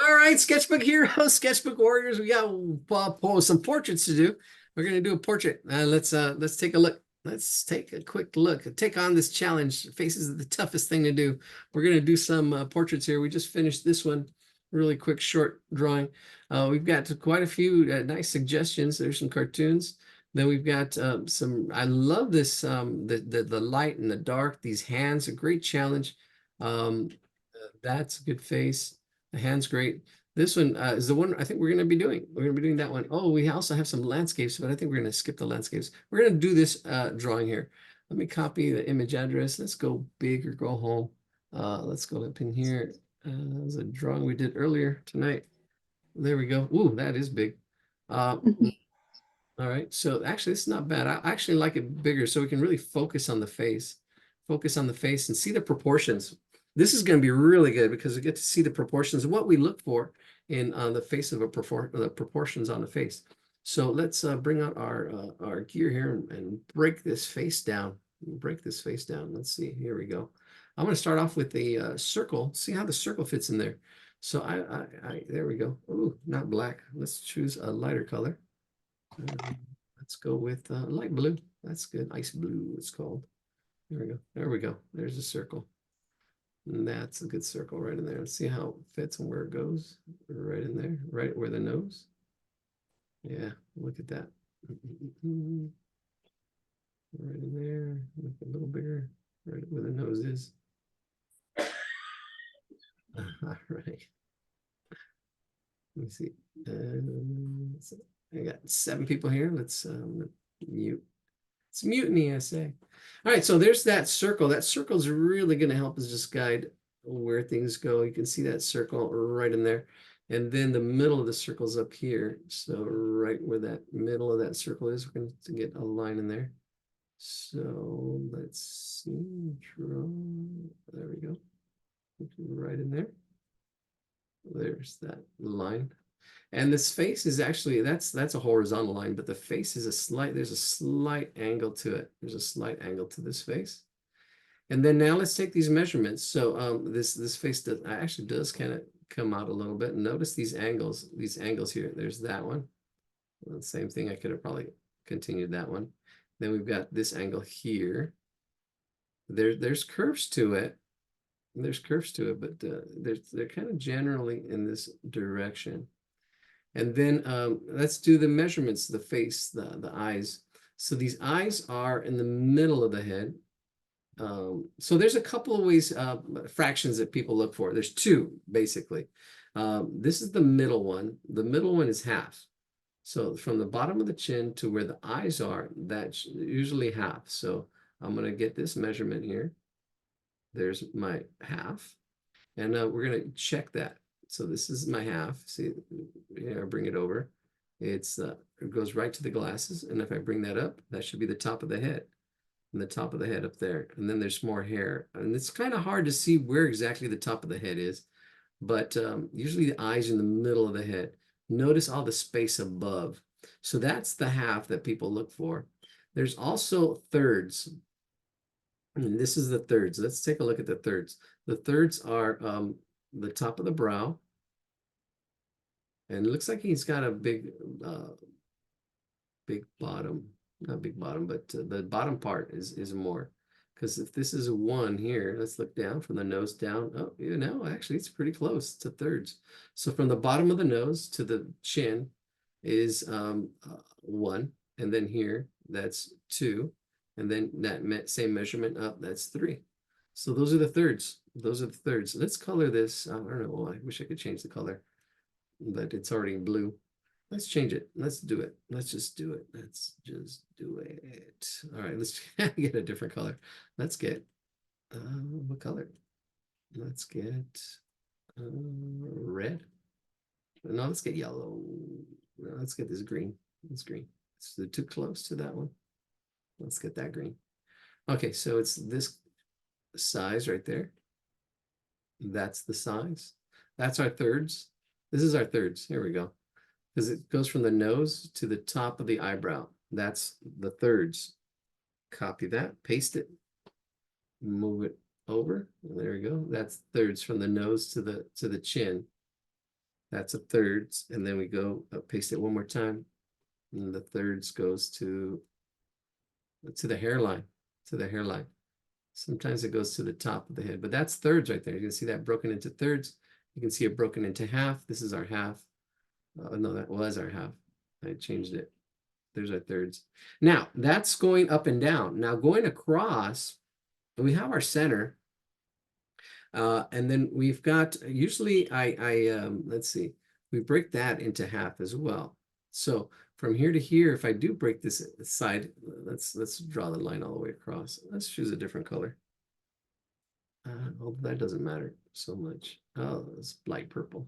All right, sketchbook heroes, sketchbook warriors. We got some portraits to do. We're gonna do a portrait. Let's take a look. Let's take a quick look. Take on this challenge. Faces are the toughest thing to do. We're gonna do some portraits here. We just finished this one. Really quick, short drawing. We've got quite a few nice suggestions. There's some cartoons. Then we've got some. I love this. The light and the dark. These hands, a great challenge. That's a good face. The hand's great. This one is the one I think we're going to be doing. We're going to be doing that one. Oh, we also have some landscapes, but I think we're going to skip the landscapes. We're going to do this drawing here. Let me copy the image address. Let's go big or go home. Let's go up in here. There's a drawing we did earlier tonight. There we go. Ooh, that is big. All right. So actually, it's not bad. I actually like it bigger so we can really focus on the face. Focus on the face and see the proportions. This is going to be really good because we get to see the proportions of what we look for in the face of the proportions on the face. So let's bring out our gear here and break this face down. Break this face down. Let's see. Here we go. I'm going to start off with the circle. See how the circle fits in there. So there we go. Ooh, not black. Let's choose a lighter color. Let's go with light blue. That's good. Ice blue, it's called. There we go. There we go. There's a circle. And that's a good circle right in there. Let's see how it fits and where it goes. Right in there, right where the nose. Yeah, look at that. Right in there. Look a little bigger. Right where the nose is. All right. Let me see. So I got 7 people here. Let's mute. It's mutiny, I say. All right, so there's that circle. That circle is really going to help us just guide where things go. You can see that circle right in there. And then the middle of the circle is up here. So right where that middle of that circle is, we're going to get a line in there. So let's see. Draw. There we go. Right in there. There's that line. And this face is actually, that's a horizontal line, but the face is there's a slight angle to it. There's a slight angle to this face. And then now let's take these measurements. So this face actually does kind of come out a little bit. Notice these angles here. There's that one. Well, the same thing, I could have probably continued that one. Then we've got this angle here. There's curves to it. There's curves to it, but they're kind of generally in this direction. And then let's do the measurements, the face, the eyes. So these eyes are in the middle of the head. So there's a couple of ways, fractions that people look for. There's 2, basically. This is the middle one. The middle one is half. So from the bottom of the chin to where the eyes are, that's usually half. So I'm going to get this measurement here. There's my half. And we're going to check that. So this is my half. See, here, I bring it over. It goes right to the glasses. And if I bring that up, that should be the top of the head. And the top of the head up there. And then there's more hair. And it's kind of hard to see where exactly the top of the head is. But usually the eyes in the middle of the head. Notice all the space above. So that's the half that people look for. There's also thirds. And this is the thirds. Let's take a look at the thirds. The thirds are the top of the brow. And it looks like he's got a big bottom. Not big bottom, but the bottom part is more. Because if this is a 1 here, let's look down from the nose down. Oh, you know, actually, it's pretty close to thirds. So from the bottom of the nose to the chin is 1. And then here, that's 2. And then that same measurement up, that's 3. So those are the thirds. Those are the thirds. Let's color this. I don't know. I wish I could change the color, but it's already blue. Let's change it. Let's do it. Let's just do it. Let's just do it. All right, let's get a different color. Let's get, what color? Let's get red. No, let's get yellow. No, let's get this green. It's green. It's too close to that one. Let's get that green. Okay, so it's this size right there. That's the size. That's our thirds. This is our thirds. Here we go. Because it goes from the nose to the top of the eyebrow. That's the thirds. Copy that, paste it, move it over. There we go. That's thirds from the nose to the chin. That's a thirds, and then we go paste it one more time, and the thirds goes to the hairline, to the hairline. Sometimes it goes to the top of the head, but that's thirds right there. You can see that broken into thirds. You can see it broken into half. This is our half. No, that was our half. I changed it. There's our thirds. Now that's going up and down. Now going across, we have our center. And then we've got, usually let's see, we break that into half as well. So from here to here, if I do break this side, let's draw the line all the way across. Let's choose a different color. Although that doesn't matter so much. Oh, it's light purple.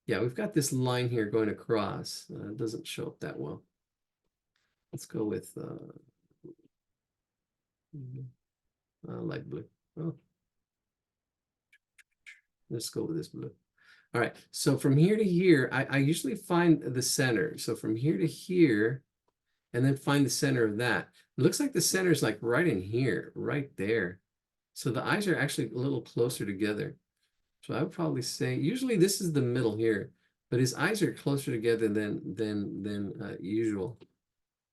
Yeah, we've got this line here going across. It doesn't show up that well. Let's go with light blue. Oh. Let's go with this blue. All right, so from here to here, I usually find the center. So from here to here, and then find the center of that. It looks like the center is like right in here, right there. So the eyes are actually a little closer together. So I would probably say, usually this is the middle here, but his eyes are closer together than usual,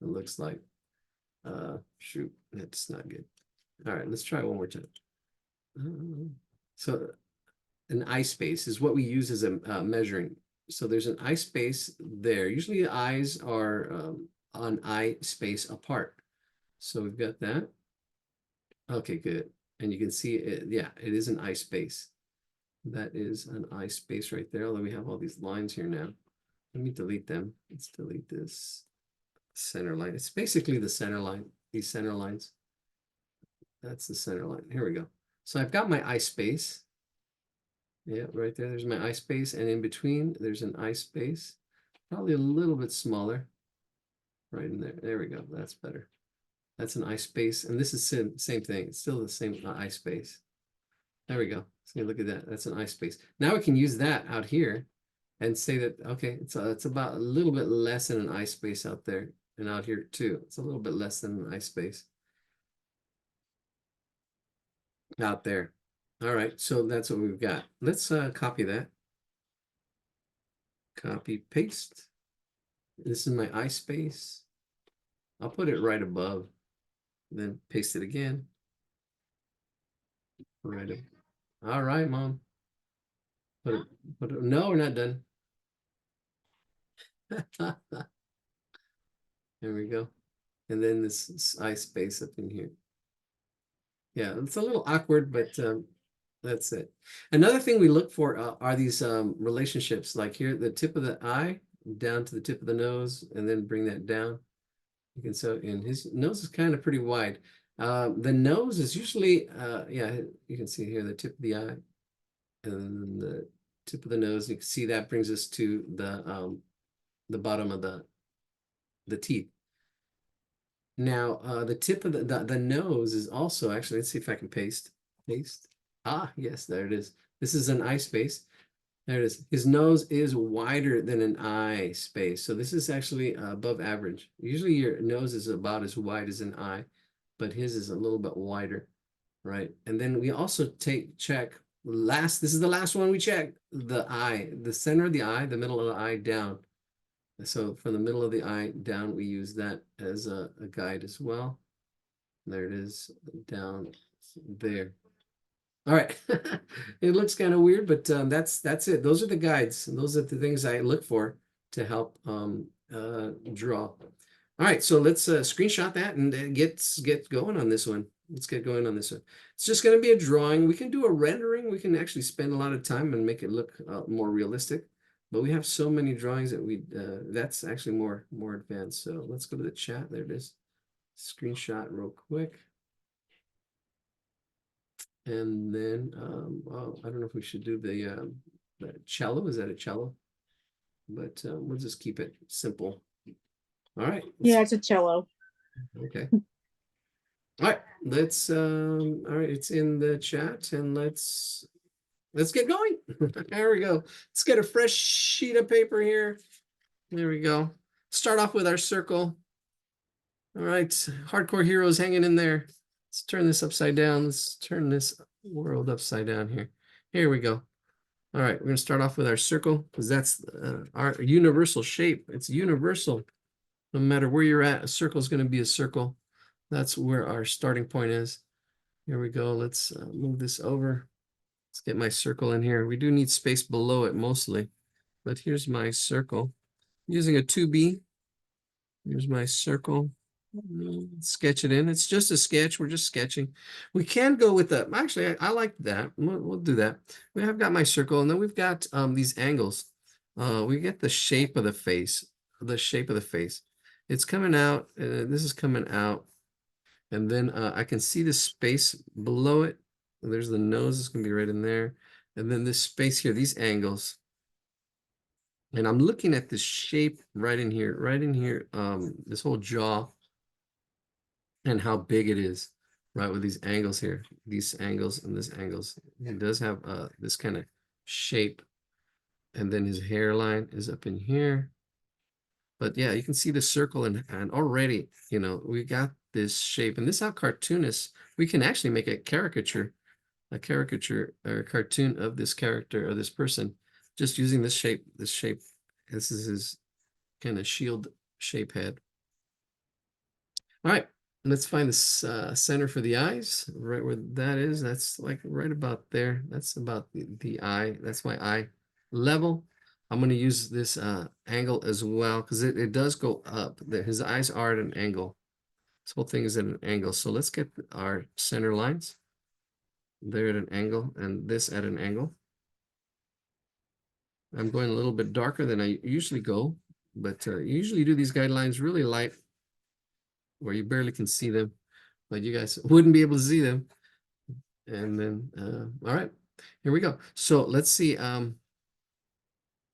it looks like. Shoot, that's not good. All right, let's try it one more time. So an eye space is what we use as a measuring. So there's an eye space there. Usually the eyes are on eye space apart. So we've got that. Okay, good. And you can see it, yeah, it is an eye space. That is an eye space right there, although we have all these lines here now. Let me delete them. Let's delete this center line. It's basically the center line, these center lines. That's the center line. Here we go. So I've got my eye space. Yeah, right there, there's my eye space, and in between, there's an eye space, probably a little bit smaller, right in there. There we go, that's better. That's an eye space, and this is same thing. It's still the same eye space. There we go. So look at that. That's an eye space. Now we can use that out here and say that, okay, it's about a little bit less than an eye space out there, and out here too. It's a little bit less than an eye space out there. All right, so that's what we've got. Let's copy that. Copy, paste. This is my eye space. I'll put it right above, then paste it again. Right up. All right, Mom. Put it, no, we're not done. There we go. And then this eye space up in here. Yeah, it's a little awkward, but that's it. Another thing we look for are these relationships, like here, the tip of the eye down to the tip of the nose, and then bring that down. You can so, and his nose is kind of pretty wide. The nose is usually, yeah, you can see here the tip of the eye, and then the tip of the nose. You can see that brings us to the bottom of the teeth. Now, the tip of the nose is also actually. Let's see if I can paste. Ah, yes, there it is. This is an eye space. There it is. His nose is wider than an eye space. So this is actually above average. Usually your nose is about as wide as an eye, but his is a little bit wider, right? And then we also check this is the last one we check, the eye, the center of the eye, the middle of the eye down. So from the middle of the eye down, we use that as a guide as well. There it is, down there. All right, it looks kind of weird, but that's it. Those are the guides. Those are the things I look for to help draw. All right, so let's screenshot that and get going on this one. Let's get going on this one. It's just going to be a drawing. We can do a rendering. We can actually spend a lot of time and make it look more realistic. But we have so many drawings that that's actually more advanced. So let's go to the chat. There it is. Screenshot real quick. And then, well, I don't know if we should do the cello. Is that a cello? But we'll just keep it simple. All right. Yeah, it's a cello. Okay. All right. Let's. All right. It's in the chat, and let's get going. There we go. Let's get a fresh sheet of paper here. There we go. Start off with our circle. All right. Hardcore heroes hanging in there. Let's turn this upside down. Let's turn this world upside down here. Here we go. All right, we're going to start off with our circle because that's our universal shape. It's universal. No matter where you're at, a circle is going to be a circle. That's where our starting point is. Here we go. Let's move this over. Let's get my circle in here. We do need space below it mostly, but here's my circle. Using a 2B. Here's my circle. Sketch it in. It's just a sketch. We're just sketching. We can go with that. Actually, I like that. We'll do that. We have got my circle, and then we've got these angles. We get the shape of the face. The shape of the face. It's coming out. This is coming out, and then I can see the space below it. There's the nose. It's gonna be right in there, and then this space here. These angles. And I'm looking at this shape right in here, this whole jaw and how big it is, right, with these angles here, these angles and this angles. It does have this kind of shape. And then his hairline is up in here. But yeah, you can see the circle and already, we got this shape. And this is how cartoonists, we can actually make a caricature or a cartoon of this character or this person just using this shape. This is his kind of shield shape head. All right, let's find the center for the eyes, right where that is. That's like right about there. That's about the eye. That's my eye level. I'm going to use this angle as well because it does go up. His eyes are at an angle. This whole thing is at an angle. So let's get our center lines. They're at an angle and this at an angle. I'm going a little bit darker than I usually go, but usually do these guidelines really light where you barely can see them, but you guys wouldn't be able to see them. And then, all right, here we go. So let's see.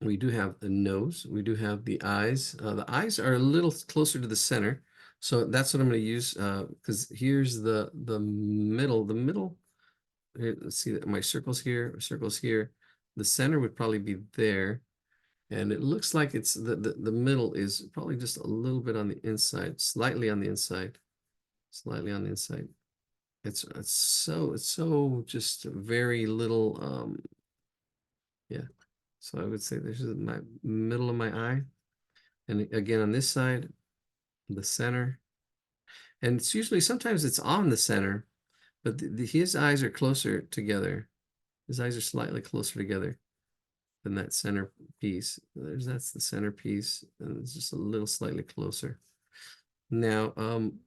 We do have the nose. We do have the eyes. The eyes are a little closer to the center. So that's what I'm going to use because here's the middle. The middle, here, let's see that my circles here. The center would probably be there. And it looks like it's the middle is probably just a little bit on the inside, slightly on the inside. It's so just very little yeah. So I would say this is my middle of my eye. And again on this side, the center. And it's usually sometimes it's on the center, but his eyes are closer together. His eyes are slightly closer together than that center piece. That's the center piece, and it's just a little slightly closer. Now, I'm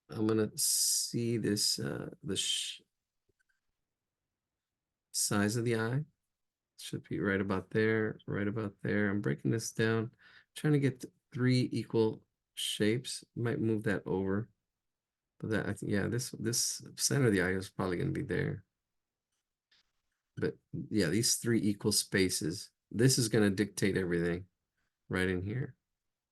gonna see this the size of the eye. Should be right about there, right about there. I'm breaking this down, trying to get 3 equal shapes. Might move that over, but that I think yeah, this center of the eye is probably gonna be there. But yeah, these 3 equal spaces. This is gonna dictate everything right in here.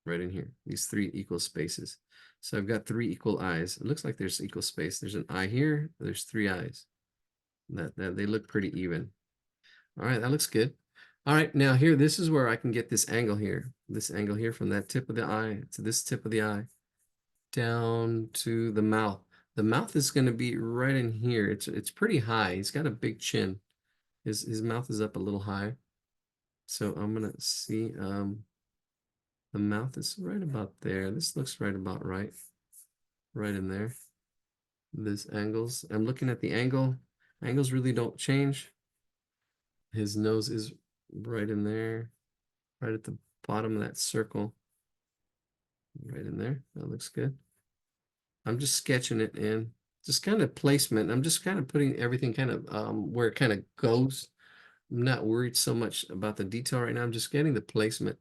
Right in here, these 3 equal spaces. So I've got 3 equal eyes. It looks like there's equal space. There's an eye here. There's 3 eyes. That they look pretty even. All right, that looks good. All right, now here, this is where I can get this angle here. This angle here from that tip of the eye to this tip of the eye down to the mouth. The mouth is going to be right in here. It's pretty high. He's got a big chin. His mouth is up a little high. So I'm gonna see the mouth is right about there. This looks right about right. Right in there. This angles. I'm looking at the angle. Angles really don't change. His nose is right in there. Right at the bottom of that circle. Right in there. That looks good. I'm just sketching it in. Just kind of placement. I'm just kind of putting everything kind of where it kind of goes. I'm not worried so much about the detail right now. I'm just getting the placement.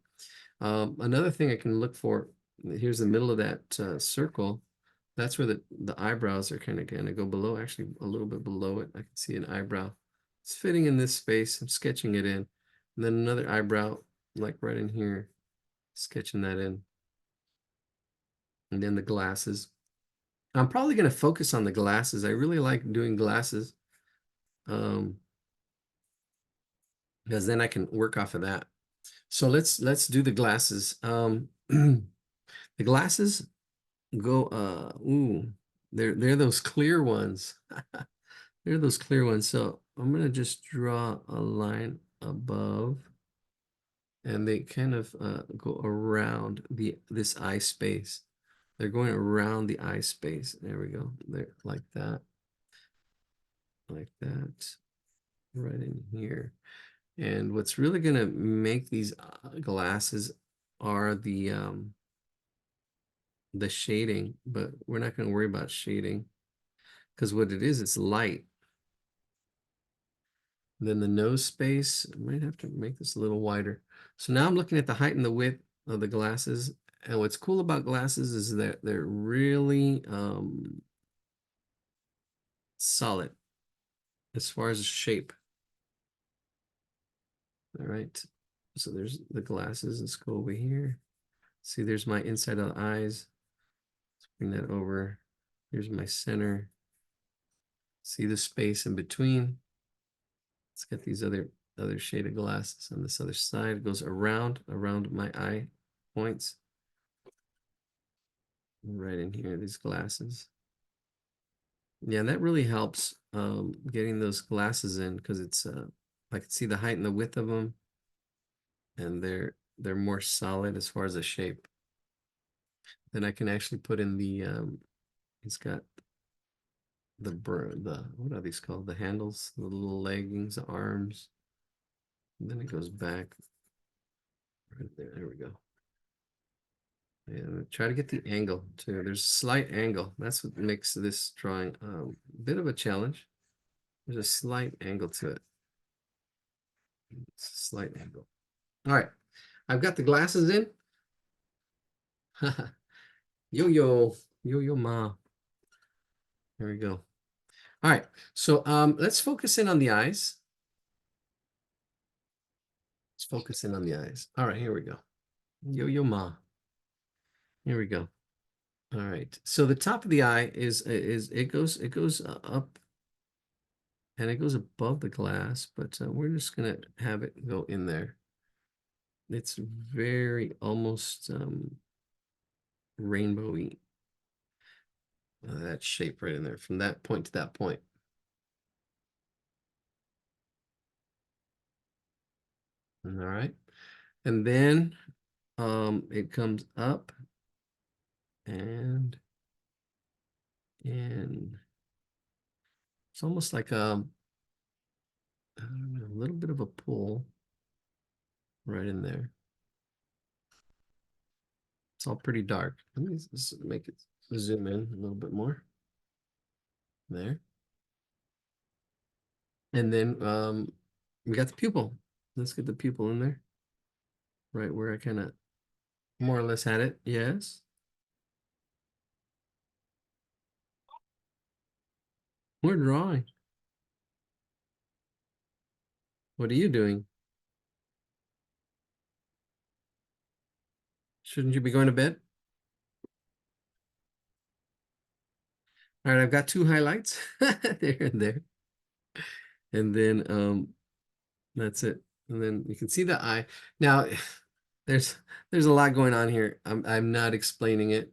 Another thing I can look for, here's the middle of that circle. That's where the eyebrows are kind of going to go below, actually a little bit below it. I can see an eyebrow. It's fitting in this space. I'm sketching it in. And then another eyebrow, like right in here, sketching that in. And then the glasses. I'm probably going to focus on the glasses. I really like doing glasses. Because then I can work off of that. So let's do the glasses. The glasses go they're those clear ones. They're those clear ones. So I'm gonna just draw a line above, and they kind of go around this eye space. They're going around the eye space. There we go. There, like that, right in here. And what's really going to make these glasses are the shading, but we're not going to worry about shading because what it is, it's light. Then the nose space, I might have to make this a little wider. So now I'm looking at the height and the width of the glasses. And what's cool about glasses is that they're really solid as far as shape. All right. So there's the glasses. Let's go over here. See, there's my inside of the eyes. Let's bring that over. Here's my center. See the space in between. Let's get these other shaded glasses on this other side. It goes around my eye points. Right in here, these glasses. Yeah, and that really helps getting those glasses in because it's I can see the height and the width of them, and they're more solid as far as the shape. Then I can actually put in the it's got the what are these called? The handles, the little leggings, the arms. And then it goes back right there. There we go. And try to get the angle too. There's a slight angle. That's what makes this drawing a bit of a challenge. There's a slight angle to it. It's a slight angle. All right. I've got the glasses in. Yo ma. There we go. All right. So let's focus in on the eyes. Let's focus in on the eyes. All right, here we go. Yo ma. Here we go. All right. So the top of the eye is it goes up and it goes above the glass, but we're just gonna have it go in there. It's very almost rainbowy. That shape right in there from that point to that point. All right. And then it comes up and it's almost like I don't know, a little bit of a pull right in there. It's all pretty dark. Let me just make it zoom in a little bit more. There. And then we got the pupil. Let's get the pupil in there. Right where I kind of more or less had it. Yes. We're drawing. What are you doing? Shouldn't you be going to bed? All right, I've got two highlights there and there. And then that's it. And then you can see the eye. Now there's a lot going on here. I'm not explaining it,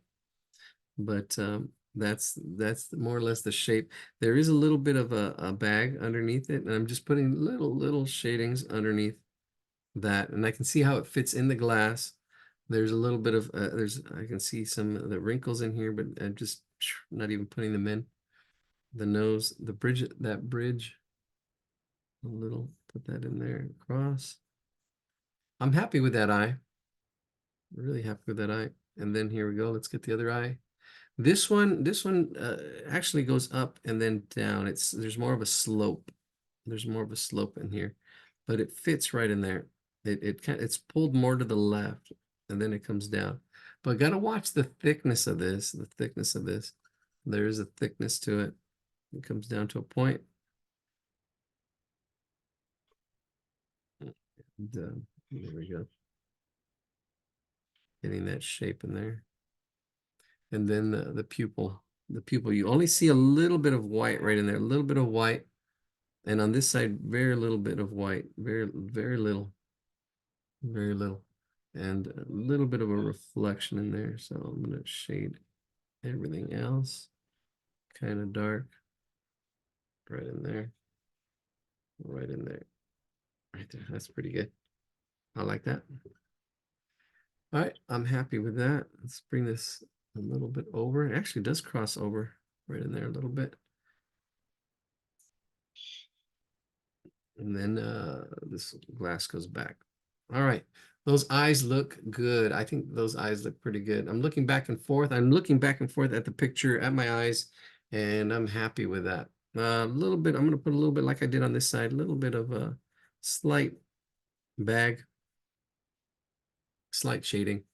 but that's more or less the shape. There is a little bit of a bag underneath it, and I'm just putting little shadings underneath that, and I can see how it fits in the glass. There's a little bit of I can see some of the wrinkles in here, but I'm just not even putting them in. The nose, the bridge, that bridge, a little, put that in there across. I'm happy with that eye. Really happy with that eye. And then here we go. Let's get the other eye. This one actually goes up and then down. There's more of a slope. There's more of a slope in here, but it fits right in there. It's pulled more to the left, and then it comes down. But gotta watch the thickness of this. The thickness of this. There is a thickness to it. It comes down to a point. And, there we go. Getting that shape in there. And then the pupil. The pupil, you only see a little bit of white right in there, a little bit of white. And on this side, very little bit of white, very little, very little. And a little bit of a reflection in there. So I'm going to shade everything else. Kind of dark. Right in there. Right in there. right there. That's pretty good. I like that. All right, I'm happy with that. Let's bring this a little bit over. It actually does cross over right in there a little bit. And then this glass goes back. All right, those eyes look good. I think those eyes look pretty good. I'm looking back and forth. I'm looking back and forth at the picture, at my eyes, and I'm happy with that. A little bit, I'm going to put a little bit like I did on this side, a little bit of a slight bag, slight shading.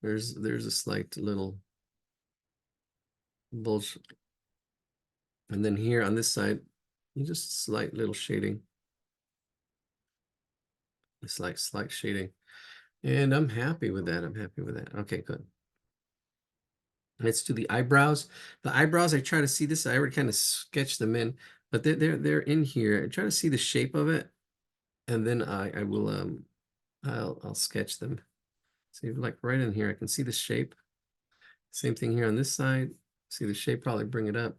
There's a slight little bulge. And then here on this side, just slight little shading. It's like slight shading. And I'm happy with that. I'm happy with that. Okay, good. Let's do the eyebrows. The eyebrows, I try to see this. I already kind of sketched them in, but they're in here. I try to see the shape of it, and then I will I'll sketch them. See, like right in here, I can see the shape. Same thing here on this side. See the shape, probably bring it up.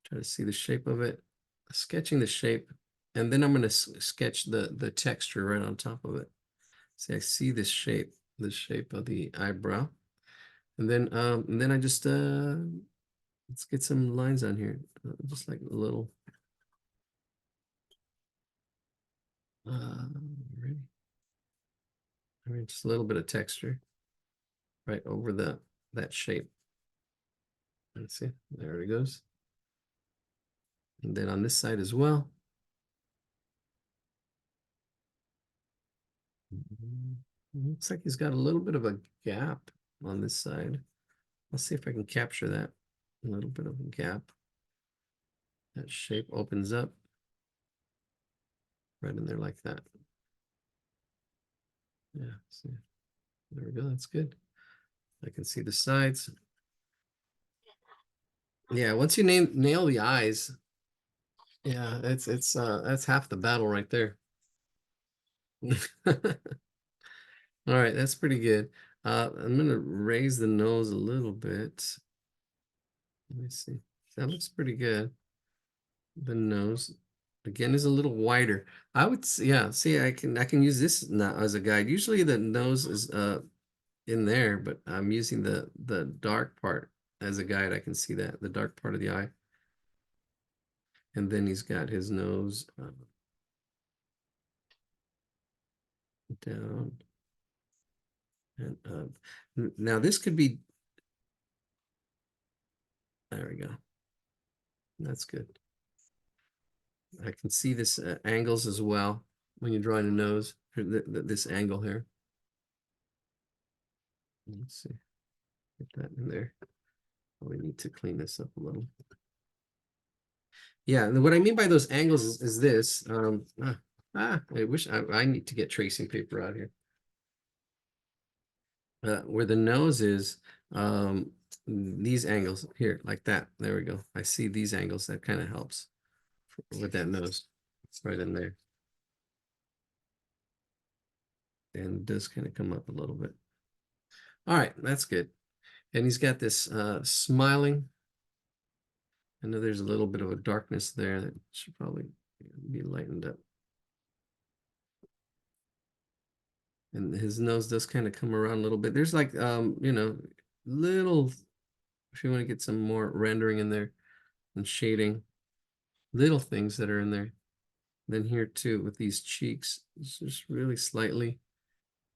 Try to see the shape of it. Sketching the shape, and then I'm going to sketch the texture right on top of it. See, I see this shape of the eyebrow. And then I just let's get some lines on here, just like a little. Ready? I mean, just a little bit of texture right over that shape. Let's see, there it goes. And then on this side as well. Looks like he's got a little bit of a gap on this side. Let's see if I can capture that. A little bit of a gap. That shape opens up right in there like that. Yeah, see, there we go. That's good. I can see the sides. Yeah, once you nail the eyes, yeah, that's half the battle right there. All right, that's pretty good. I'm gonna raise the nose a little bit. Let me see. That looks pretty good. The nose again is a little wider. I would say, yeah, see, I can use this now as a guide. Usually the nose is in there, but I'm using the dark part as a guide. I can see that, the dark part of the eye. And then he's got his nose down and up. Now this could be, there we go. That's good. I can see this angles as well when you're drawing a nose, this angle here. Let's see, get that in there. We need to clean this up a little. Yeah, what I mean by those angles is this. I wish I need to get tracing paper out here. Where the nose is, these angles here, like that. There we go. I see these angles. That kind of helps with that nose. It's right in there. And it does kind of come up a little bit. All right, that's good. And he's got this smiling. I know there's a little bit of a darkness there that should probably be lightened up. And his nose does kind of come around a little bit. There's like, little, if you want to get some more rendering in there and shading, little things that are in there. Then here too, with these cheeks, it's just really slightly,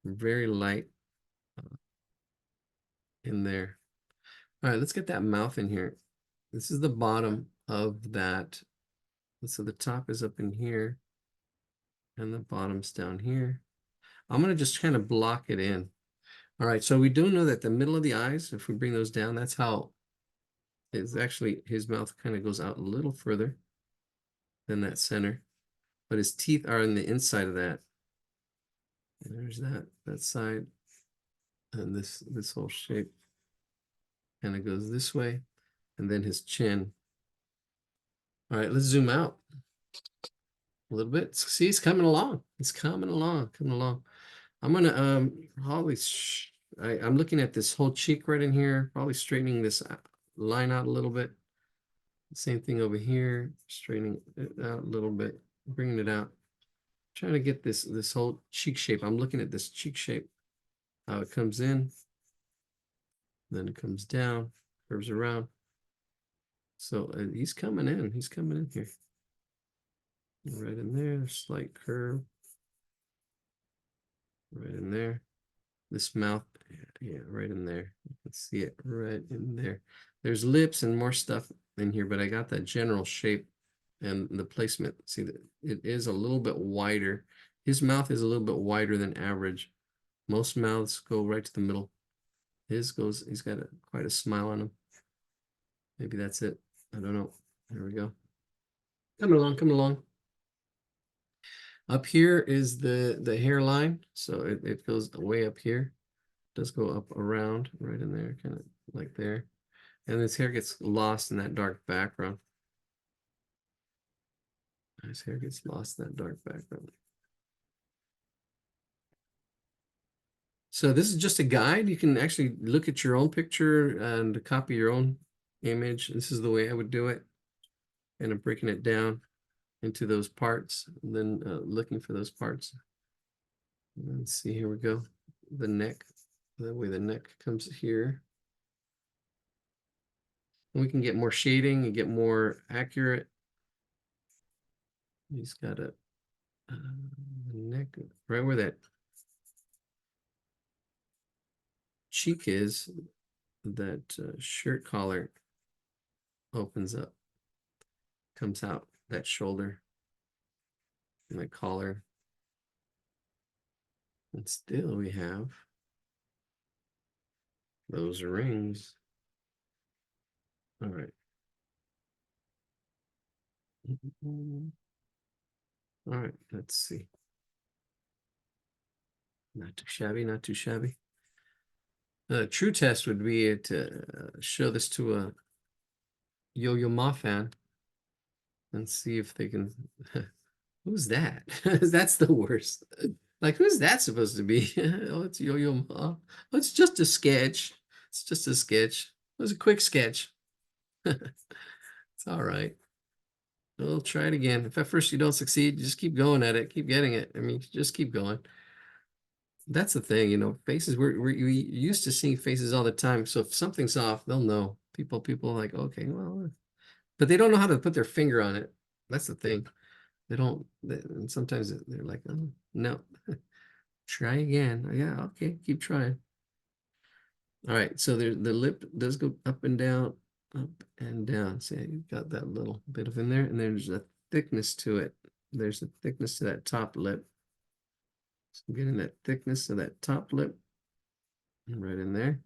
very light in there. All right, let's get that mouth in here. This is the bottom of that. So the top is up in here and the bottom's down here. I'm going to just kind of block it in. All right, so we do know that the middle of the eyes, if we bring those down, that's how it's actually, his mouth kind of goes out a little further than that center, but his teeth are on the inside of that. And there's that side, and this whole shape kind of goes this way, and then his chin. All right, let's zoom out a little bit. See, it's coming along. It's coming along, coming along. I'm gonna probably I'm looking at this whole cheek right in here, probably straightening this line out a little bit. Same thing over here, straightening it out a little bit, bringing it out. Trying to get this whole cheek shape. I'm looking at this cheek shape, how it comes in, then it comes down, curves around. So he's coming in. He's coming in here. Right in there, slight curve. Right in there. This mouth, yeah, right in there. You can see it right in there. There's lips and more stuff in here, but I got that general shape and the placement. See that it is a little bit wider. His mouth is a little bit wider than average. Most mouths go right to the middle. His goes, he's got quite a smile on him. Maybe that's it. I don't know. There we go. Coming along, coming along. Up here is the hairline. So it goes way up here. It does go up around right in there, kind of like there. And his hair gets lost in that dark background. His hair gets lost in that dark background. So this is just a guide. You can actually look at your own picture and copy your own image. This is the way I would do it. And I'm breaking it down into those parts, and then looking for those parts. Let's see, here we go. The neck, that way the neck comes here. And we can get more shading and get more accurate. He's got a neck right where that cheek is, that shirt collar opens up, comes out, that shoulder, and that collar. And still we have those rings. All right. All right, let's see. Not too shabby, not too shabby. A true test would be to show this to a Yo-Yo Ma fan and see if they can. Who's that? That's the worst. Like, who's that supposed to be? Oh, it's Yo-Yo Ma. Oh, it's just a sketch. It's just a sketch. It was a quick sketch. It's all right. We'll try it again. If at first you don't succeed, just keep going at it. Keep getting it. I mean, just keep going. That's the thing, you know, faces, we're used to seeing faces all the time. So if something's off, they'll know. People are like, okay, well, but they don't know how to put their finger on it. That's the thing. They don't, and sometimes they're like, oh, no, try again. Yeah, okay, keep trying. All right, so the lip does go up and down, up and down. See, you've got that little bit of in there, and there's a thickness to it. There's a thickness to that top lip. So I'm getting that thickness to that top lip right in there.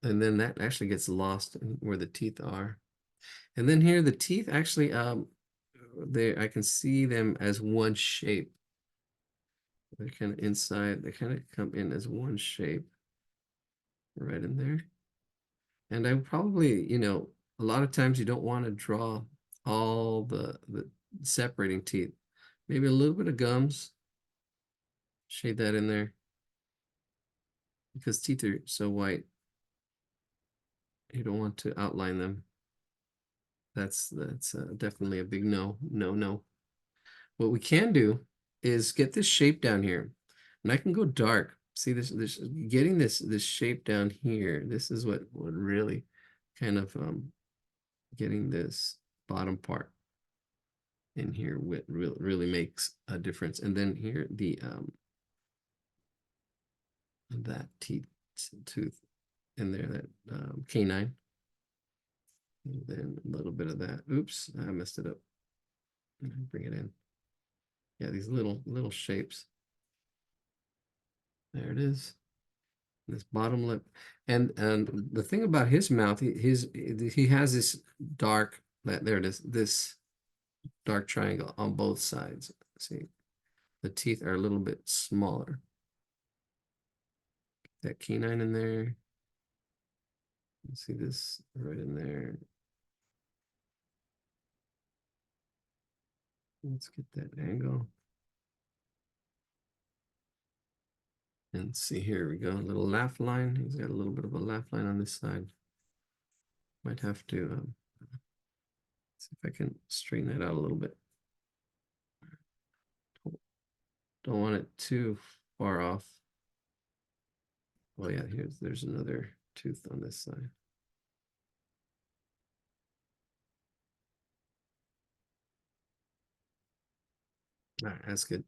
And then that actually gets lost where the teeth are. And then here the teeth actually I can see them as one shape. They're kind of inside, they kind of come in as one shape right in there. And I probably, you know, a lot of times you don't want to draw all the separating teeth. Maybe a little bit of gums. Shade that in there. Because teeth are so white. You don't want to outline them. That's definitely a big no. What we can do is get this shape down here, and I can go dark. See this getting this shape down here. This is what really kind of getting this bottom part in here really makes a difference. And then here the that tooth in there, that canine. And then a little bit of that. Oops, I messed it up. Bring it in. Yeah, these little shapes. There it is. This bottom lip. And the thing about his mouth, he has this dark, there it is, this dark triangle on both sides. See, the teeth are a little bit smaller. That canine in there. See this right in there. Let's get that angle. And see, here we go, a little laugh line. He's got a little bit of a laugh line on this side. Might have to see if I can straighten that out a little bit. Don't want it too far off. Oh yeah, there's another tooth on this side. All right, that's good.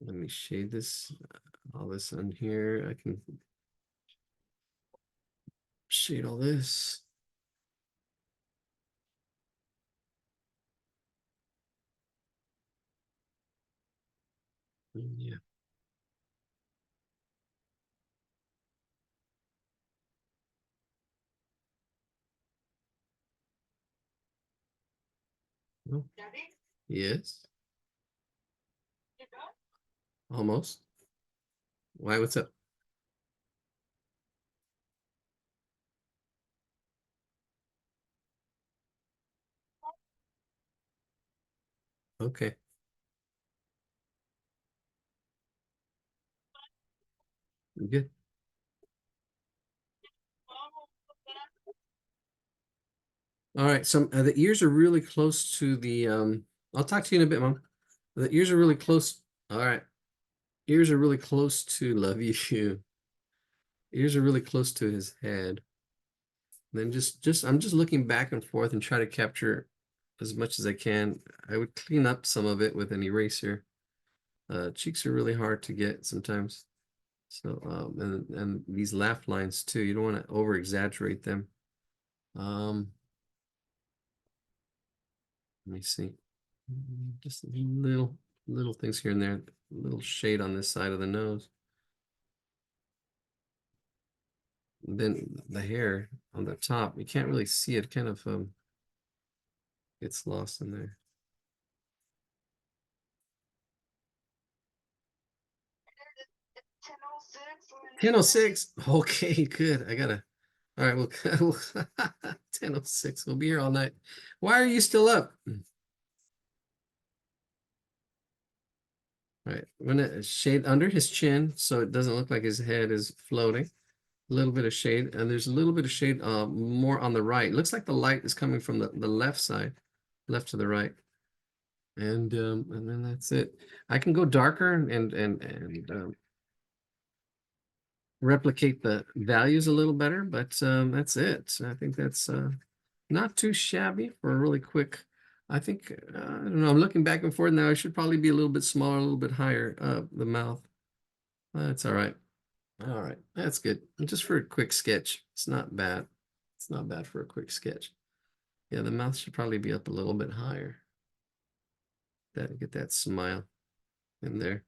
Let me shade this, all this on here. I can shade all this. Yeah. Oh, yes. Almost. Why? What's up? Okay. Good. All right. So the ears are really close to the. I'll talk to you in a bit, Mom. The ears are really close. All right. Ears are really close to love you. Ears are really close to his head. Then I'm just looking back and forth and try to capture as much as I can. I would clean up some of it with an eraser. Cheeks are really hard to get sometimes. So and these laugh lines too. You don't want to over exaggerate them. Let me see. Just little things here and there. A little shade on this side of the nose. And then the hair on the top, you can't really see it. Kind of gets lost in there. 10:06. Okay, good. I gotta. All right, we'll 10:06. We'll be here all night. Why are you still up? Right. I'm gonna shade under his chin so it doesn't look like his head is floating. A little bit of shade, and there's a little bit of shade more on the right. It looks like the light is coming from the left side, left to the right. And then that's it. I can go darker and replicate the values a little better, but that's it. I think that's not too shabby for a really quick. I think I don't know. I'm looking back and forth now. I should probably be a little bit smaller, a little bit higher. The mouth. That's all right. All right, that's good. Just for a quick sketch, it's not bad. It's not bad for a quick sketch. Yeah, the mouth should probably be up a little bit higher. That get that smile in there.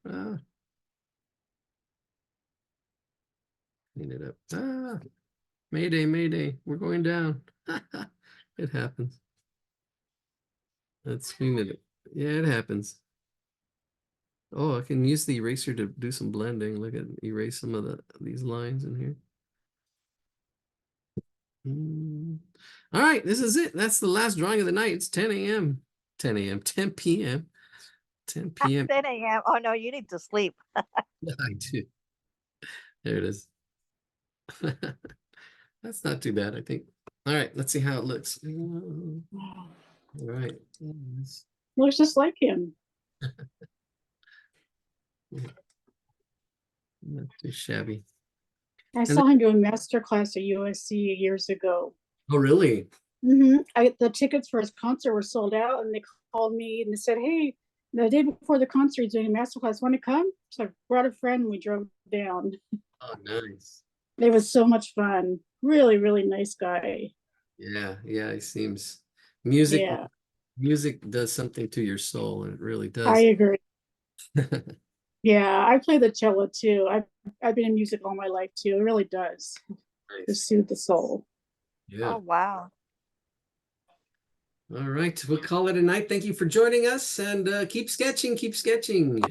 Clean it up. Mayday, mayday. We're going down. It happens. Let's clean it up. Yeah, it happens. Oh, I can use the eraser to do some blending. Look at erase some of these lines in here. All right, this is it. That's the last drawing of the night. It's 10 a.m. 10 a.m. 10 p.m. 10 p.m. 10 a.m. Oh no, you need to sleep. I do. There it is. That's not too bad, I think. All right, let's see how it looks. All right. Looks just like him. Not too shabby. I saw him doing master class at USC years ago. Oh, really? The tickets for his concert were sold out, and they called me and they said, "Hey, the day before the concert, he's doing a master class. Want to come?" So I brought a friend, and we drove down. Oh, nice. It was so much fun. Really, really nice guy. Yeah, he seems music. Yeah, Music does something to your soul, and it really does. I agree. Yeah, I play the cello too. I've been in music all my life too. It really does to soothe the soul. Yeah. Oh wow. All right, we'll call it a night. Thank you for joining us, and keep sketching, keep sketching.